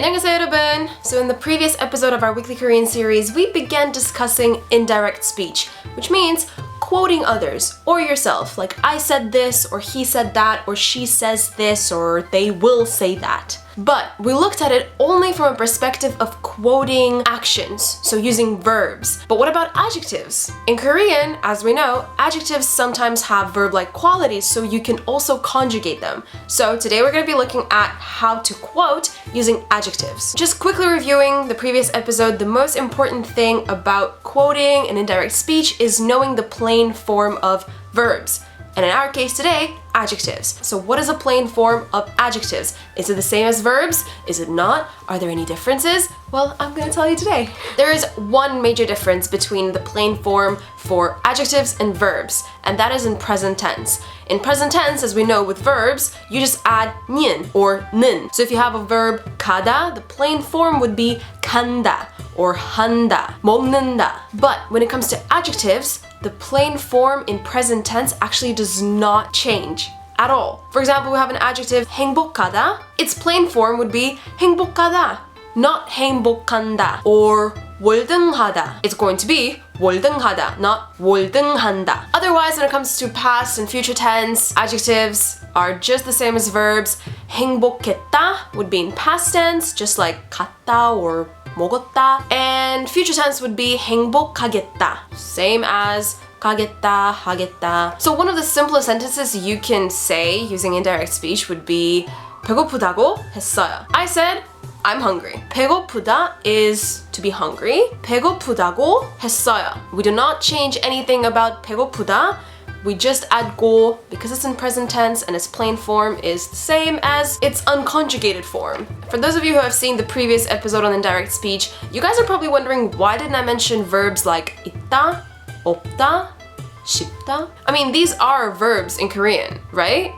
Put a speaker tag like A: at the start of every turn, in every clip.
A: 안녕하세요, 여러분. So in the previous episode of our weekly Korean series, we began discussing indirect speech, which means quoting others or yourself, like I said this, or he said that, or she says this, or they will say that. But we looked at it only from a perspective of quoting actions, so using verbs. But what about adjectives? In Korean, as we know, adjectives sometimes have verb-like qualities, so you can also conjugate them. So today we're going to be looking at how to quote using adjectives. Just quickly reviewing the previous episode, the most important thing about quoting and indirect speech is knowing the plain form of verbs. And in our case today, adjectives. So what is a plain form of adjectives? Is it the same as verbs? Is it not? Are there any differences? Well, I'm gonna tell you today. There is one major difference between the plain form for adjectives and verbs, and that is in present tense. In present tense, as we know with verbs, you just add 는 or 는. So if you have a verb 가다, the plain form would be 간다 or 한다, 먹는다. But when it comes to adjectives, the plain form in present tense actually does not change at all. For example, we have an adjective 행복하다. Its plain form would be 행복하다, not 행복한다. Or 월등하다. It's going to be 월등하다, not 월등한다. Otherwise, when it comes to past and future tense, adjectives are just the same as verbs. 행복했다 would be in past tense, just like 갔다 or 먹었다. And future tense would be 행복하겠다, same as 가겠다, 하겠다. So one of the simplest sentences you can say using indirect speech would be 배고프다고 했어요. I said, I'm hungry. 배고프다 is to be hungry. 배고프다고 했어요. We do not change anything about 배고프다. We just add 고 because it's in present tense and its plain form is the same as its unconjugated form. For those of you who have seen the previous episode on indirect speech, you guys are probably wondering why didn't I mention verbs like 있다, 없다, 싶다? I mean, these are verbs in Korean, right?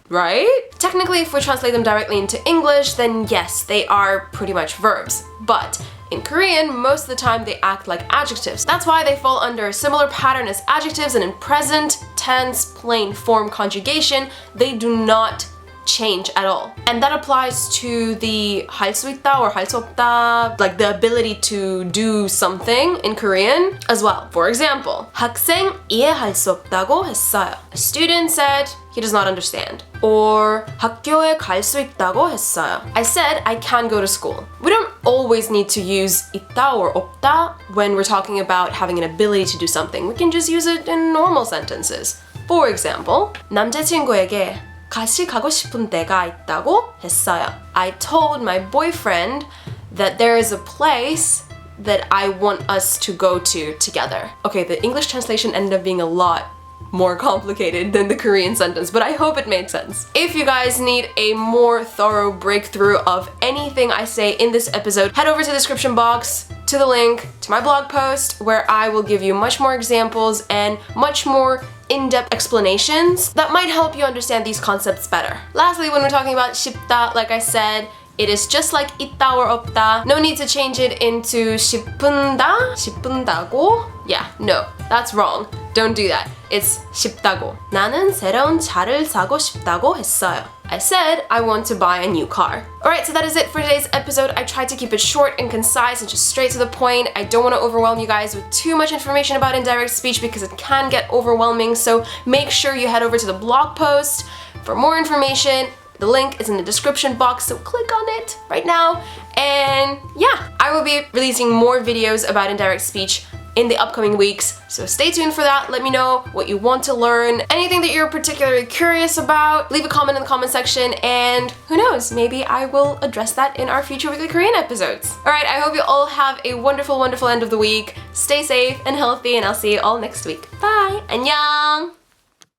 A: Right? Technically, if we translate them directly into English, then yes, they are pretty much verbs. But in Korean, most of the time they act like adjectives. That's why they fall under a similar pattern as adjectives, and in present tense plain form conjugation, they do not change at all. And that applies to the 할 수 있다 or 할 수 없다, like the ability to do something in Korean as well. For example, 학생 이해할 수 없다고 했어요. A student said he does not understand. Or 학교에 갈 수 있다고 했어요. I said I can go to school. We don't always need to use 있다 or 없다 when we're talking about having an ability to do something. We can just use it in normal sentences. For example, 남자친구에게 같이 가고 싶은 데가 있다고 했어요. I told my boyfriend that there is a place that I want us to go to together. Okay, the English translation ended up being a lot more complicated than the Korean sentence, but I hope it made sense. If you guys need a more thorough breakthrough of anything I say in this episode, head over to the description box to the link to my blog post where I will give you much more examples and much more in-depth explanations that might help you understand these concepts better. Lastly, when we're talking about 싶다, like I said, it is just like 있다 or 없다. No need to change it into 싶은다, 싶은다고. Yeah, no, that's wrong. Don't do that. It's 싶다고. 나는 새로운 차를 사고 싶다고 했어요. I said I want to buy a new car. Alright, so that is it for today's episode. I tried to keep it short and concise and just straight to the point. I don't want to overwhelm you guys with too much information about indirect speech because it can get overwhelming, so make sure you head over to the blog post for more information. The link is in the description box, so click on it right now. And yeah, I will be releasing more videos about indirect speech in the upcoming weeks, so stay tuned for that. Let me know what you want to learn, anything that you're particularly curious about. Leave a comment in the comment section, and who knows, maybe I will address that in our future weekly Korean episodes. Alright, I hope you all have a wonderful, wonderful end of the week. Stay safe and healthy, and I'll see you all next week. Bye! 안녕!